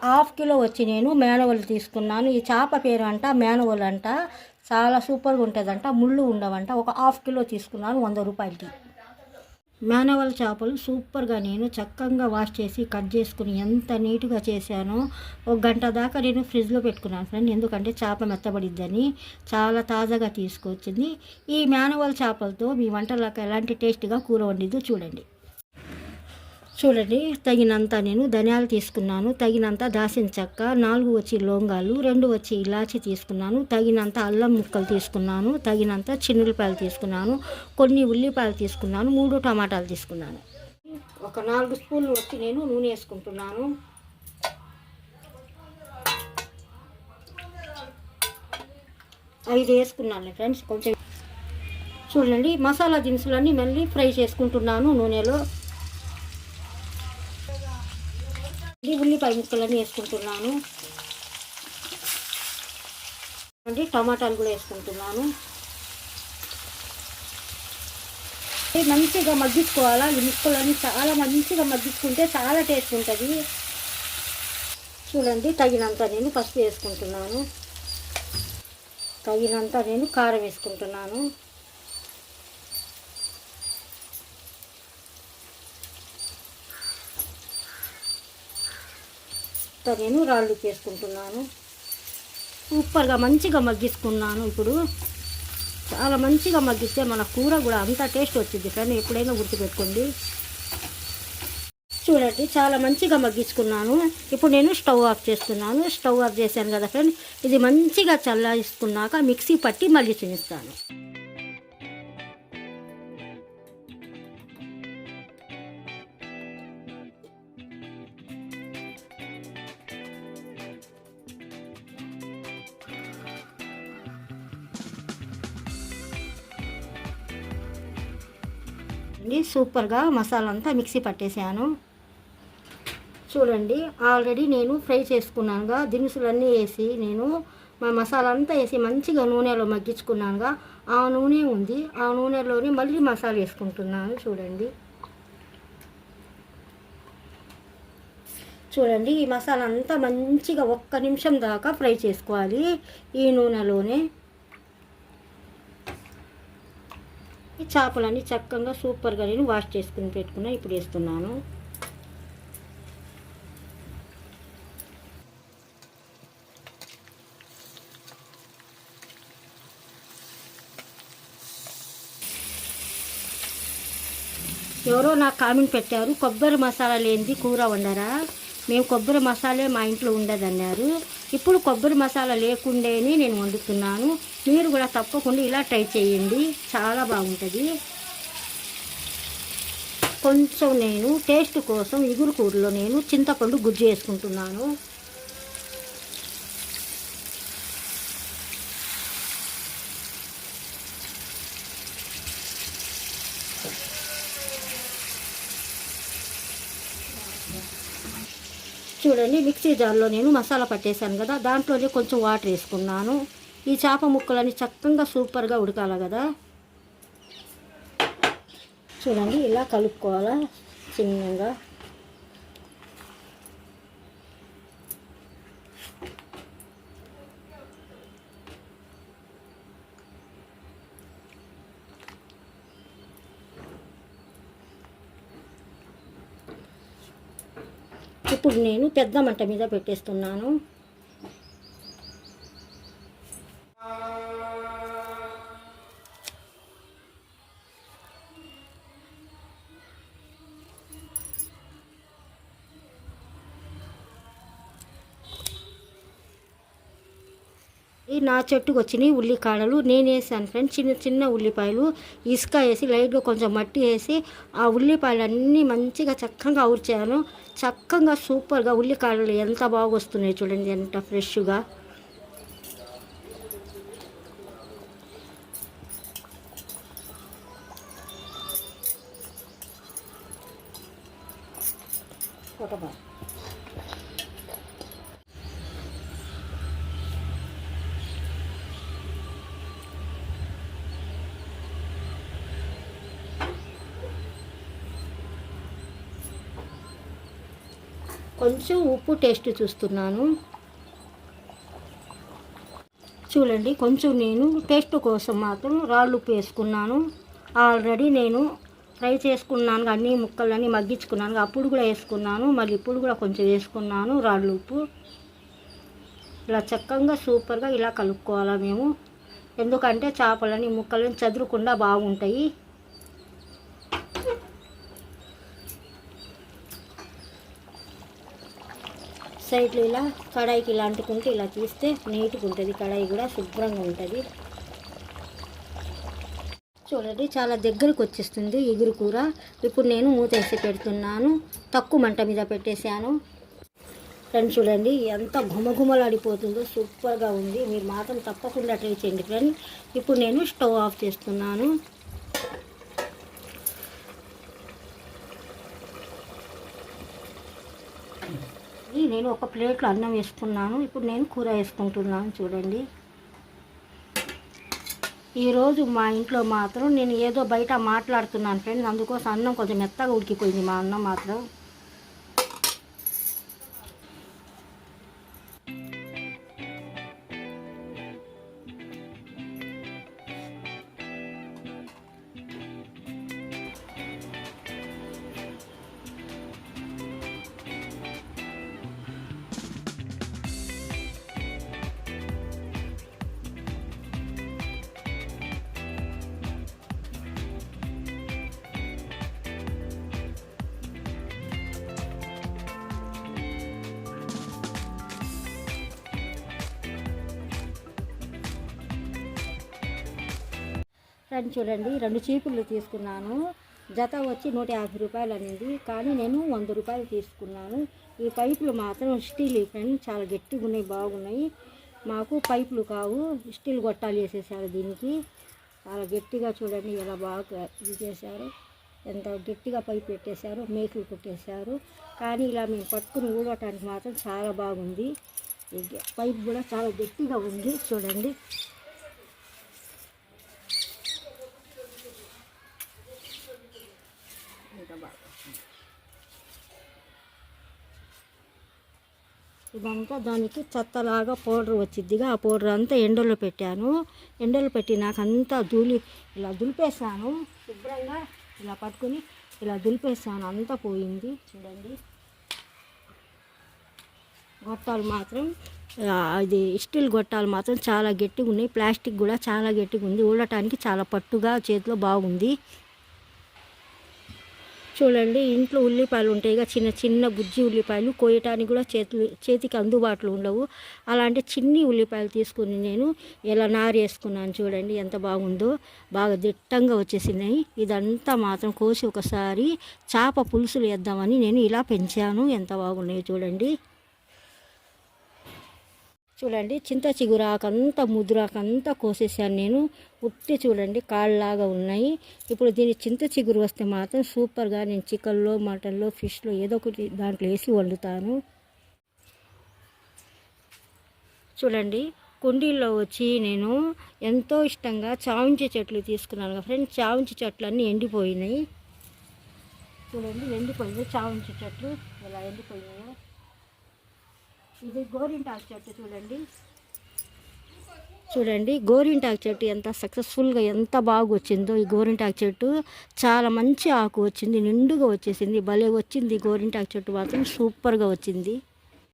Half kilo వచ్చి నేను మేనవలు తీసుకున్నాను. ఈ చేప పేరు అంట మేనవలు అంట. చాలా సూపర్గా ఉంటుందంట, ముళ్ళు ఉండవంట. ఒక హాఫ్ కిలో తీసుకున్నాను 100 రూపాయలకి. మేనవల చేపలు సూపర్గా నేను చక్కగా వాష్ చేసి కట్ చేసుకుని ఎంత నీట్గా చేశానో. 1 గంట దాకా నేను ఫ్రిడ్జ్లో పెట్టుకున్నాను ఫ్రెండ్, ఎందుకంటే చేప మెత్తబడిద్దని. చాలా తాజాగా తీసుకొచ్చింది. ఈ మేనవల చేపలతో మీ వంటలకు ఎలాంటి టేస్ట్గా కూర వండిద్దో చూడండి. తగినంత నేను ధనియాలు తీసుకున్నాను, తగినంత దాల్చిన చెక్క, 4 వచ్చి లవంగాలు, 2 వచ్చి ఇలాచి తీసుకున్నాను, తగినంత అల్లం ముక్కలు తీసుకున్నాను, తగినంత చిన్నులపాయలు తీసుకున్నాను, కొన్ని ఉల్లిపాయలు తీసుకున్నాను, 3 టమాటాలు తీసుకున్నాను. ఒక 4 స్పూన్లు వచ్చి నేను నూనె వేసుకుంటున్నాను. ఐదు వేసుకున్నాను ఫ్రెండ్స్. కొంచెం చూడండి, మసాలా దినుసులన్నీ మళ్ళీ ఫ్రై చేసుకుంటున్నాను నూనెలో. ఉల్లిపాయ ముక్కలన్నీ వేసుకుంటున్నాను అండి. టమాటాలు కూడా వేసుకుంటున్నాను. మంచిగా మగ్గించుకోవాలా. ఈ ముక్కలన్నీ చాలా మంచిగా మగ్గించుకుంటే చాలా టేస్ట్ ఉంటుంది. చూడండి, తగినంత నేను పసుపు వేసుకుంటున్నాను, తగినంత నేను కారం వేసుకుంటున్నాను. నేను రాళ్ళు చేసుకుంటున్నాను. సూపర్గా మంచిగా మగ్గించుకున్నాను. ఇప్పుడు చాలా మంచిగా మగ్గిస్తే మన కూర కూడా అంత టేస్ట్ వచ్చింది ఫ్రెండ్, ఎప్పుడైనా గుర్తుపెట్టుకోండి. చూడండి, చాలా మంచిగా మగ్గించుకున్నాను. ఇప్పుడు నేను స్టవ్ ఆఫ్ చేస్తున్నాను. స్టవ్ ఆఫ్ చేశాను కదా ఫ్రెండ్, ఇది మంచిగా చల్లారించుకున్నాక మిక్సీ పట్టి మళ్ళీ చూపిస్తాను. సూపర్గా మసాలా అంతా మిక్సీ పట్టేసాను. చూడండి, ఆల్రెడీ నేను ఫ్రై చేసుకున్నానుగా, దినుసులన్నీ వేసి నేను మసాలా అంతా వేసి మంచిగా నూనెలో మగ్గించుకున్నానుగా. ఆ నూనె ఉంది, ఆ నూనెలోనే మళ్ళీ మసాలా వేసుకుంటున్నాను. చూడండి, ఈ మసాలా అంతా మంచిగా 1 నిమిషం దాకా ఫ్రై చేసుకోవాలి ఈ నూనెలోనే. ఈ చేపలన్నీ చక్కగా సూపర్గా నేను వాష్ చేసుకుని పెట్టుకున్నా. ఇప్పుడు వేస్తున్నాను. ఎవరో నాకు కామెంట్ పెట్టారు, కొబ్బరి మసాలా లేనిది కూర వండరా? మేము కొబ్బరి మసాలే మా ఇంట్లో ఉండదన్నారు. ఇప్పుడు కొబ్బరి మసాలా లేకుండానే నేను వండుతున్నాను. మీరు కూడా తప్పకుండా ఇలా ట్రై చేయండి, చాలా బాగుంటుంది. కొంచెం నేను టేస్ట్ కోసం ఇగురు కూరలో నేను చింతపండు గుజ్జు వేసుకుంటున్నాను. చూడండి, మిక్సీ జార్లో నేను మసాలా పట్టేశాను కదా, దాంట్లోనే కొంచెం వాటర్ వేసుకున్నాను. ఈ చేప ముక్కలని చక్కగా సూపర్గా ఉడకాలి కదా. చూడండి, ఇలా కలుపుకోవాలా చిన్నగా. ఇప్పుడు నేను పెద్ద మంట మీద పెట్టేస్తున్నాను. నా చెట్టుకు వచ్చినాయి ఉల్లికాడలు నేను వేసాను ఫ్రెండ్స్. చిన్న చిన్న ఉల్లిపాయలు ఇసుక వేసి లైట్గా కొంచెం మట్టి వేసి ఆ ఉల్లిపాయలన్నీ మంచిగా చక్కగా ఊర్చాను. చక్కగా సూపర్గా ఉల్లికాడలు ఎంత బాగా వస్తున్నాయి చూడండి, ఎంత ఫ్రెష్గా. కొంచెం ఉప్పు టేస్ట్ చూస్తున్నాను. చూడండి, కొంచెం నేను టేస్ట్ కోసం మాత్రం రాళ్ళు ఉప్పు వేసుకున్నాను. ఆల్రెడీ నేను ఫ్రై చేసుకున్నాను, అన్ని ముక్కలన్నీ మగ్గించుకున్నాను, అప్పుడు కూడా వేసుకున్నాను. మళ్ళీ ఇప్పుడు కూడా కొంచెం వేసుకున్నాను రాళ్ళు ఉప్పు. ఇలా చక్కగా సూపర్గా ఇలా కలుపుకోవాలా మేము, ఎందుకంటే చేపలని ముక్కలని చెదరకుండా బాగుంటాయి. సైడ్లు ఇలా కడాయికి ఇలా అంటుకుంటే ఇలా తీస్తే నీట్గా ఉంటుంది, కడాయి కూడా శుభ్రంగా ఉంటుంది. చూడండి, చాలా దగ్గరకు వచ్చేస్తుంది ఎగురు కూర. ఇప్పుడు నేను మూతేసి పెడుతున్నాను, తక్కువ మంట మీద పెట్టేశాను. ఫ్రెండ్స్ చూడండి ఎంత ఘుమఘుమలాడిపోతుందో, సూపర్గా ఉంది. మీరు మాత్రం తప్పకుండా ట్రై చేయండి ఫ్రెండ్. ఇప్పుడు నేను స్టవ్ ఆఫ్ చేస్తున్నాను. నేను ఒక ప్లేట్లో అన్నం వేసుకున్నాను. ఇప్పుడు నేను కూర వేసుకుంటున్నాను. చూడండి, ఈరోజు మా ఇంట్లో మాత్రం నేను ఏదో బయట మాట్లాడుతున్నాను ఫ్రెండ్స్, అందుకోసం అన్నం కొంచెం మెత్తగా ఉడికిపోయింది మా అన్నం మాత్రం. ఫ్రెండ్స్ చూడండి, 2 చీపుర్లు తీసుకున్నాను. జత వచ్చి 150 రూపాయలు అనేది, కానీ నేను 100 రూపాయలు తీసుకున్నాను. ఈ పైపులు మాత్రం స్టీల్ ఫ్రెండ్స్, చాలా గట్టిగా ఉన్నాయి, బాగున్నాయి. మాకు పైపులు కావు, స్టీల్ గొట్టాలు వేసేసారు దీనికి. చాలా గట్టిగా చూడండి ఎలా బాగా ఇది చేశారు, ఎంత గట్టిగా పైపు పెట్టేశారు, మేకులు కొట్టేశారు. కానీ ఇలా మేము పట్టుకుని ఊడటానికి మాత్రం చాలా బాగుంది. పైపు కూడా చాలా గట్టిగా ఉంది చూడండి. ఇదంతా దానికి చెత్తలాగా పౌడర్ వచ్చిద్దిగా, ఆ పౌడర్ అంతా ఎండలో పెట్టాను. ఎండలో పెట్టి నాకంతా ఇలా దులిపేసాను శుభ్రంగా. ఇలా పట్టుకుని ఇలా దులిపేసాను, అంతా పోయింది. చూడండి, గొట్టాలు మాత్రం ఇది స్టీల్ గొట్టాలు మాత్రం చాలా గట్టిగా ఉన్నాయి. ప్లాస్టిక్ కూడా చాలా గట్టిగా ఉంది, ఊడటానికి చాలా పట్టుగా చేతిలో బాగుంది. చూడండి, ఇంట్లో ఉల్లిపాయలు ఉంటాయి, చిన్న చిన్న బుజ్జి ఉల్లిపాయలు కోయటానికి కూడా చేతికి అందుబాటులో ఉండవు. అలాంటి చిన్ని ఉల్లిపాయలు తీసుకుని నేను ఇలా నారు వేసుకున్నాను. చూడండి ఎంత బాగుందో, బాగా దిట్టంగా వచ్చేసినాయి. ఇదంతా మాత్రం కోసి ఒకసారి చేప పులుసులు వేద్దామని నేను ఇలా పెంచాను. ఎంత బాగున్నాయో చూడండి. చూడండి, చింత చిగురాకంతా ముదురాకంతా కోసేసాను నేను. ఉట్టి చూడండి కాళ్ళలాగా ఉన్నాయి. ఇప్పుడు దీని చింత చిగురు వస్తే మాత్రం సూపర్గా నేను చికెన్లో, మటన్లో, ఫిష్లో ఏదో ఒకటి దాంట్లో వేసి వండుతాను. చూడండి, కుండీల్లో వచ్చి నేను ఎంతో ఇష్టంగా చామంతి చెట్లు తీసుకున్నాను కదా ఫ్రెండ్స్. చామంతి చెట్లు అన్నీ ఎండిపోయినాయి. చూడండి, ఎండిపోయినాయి చామంతి చెట్లు ఇలా ఎండిపోయినాయి. ఇది గోరింటాకు చెట్టు చూడండి, గోరింటాకు చెట్టు ఎంత సక్సెస్ఫుల్గా ఎంత బాగా వచ్చిందో. ఈ గోరింటాకు చెట్టు చాలా మంచి ఆకు వచ్చింది, నిండుగా వచ్చేసింది, భలే వచ్చింది. గోరింటాకు చెట్టు మాత్రం సూపర్గా వచ్చింది.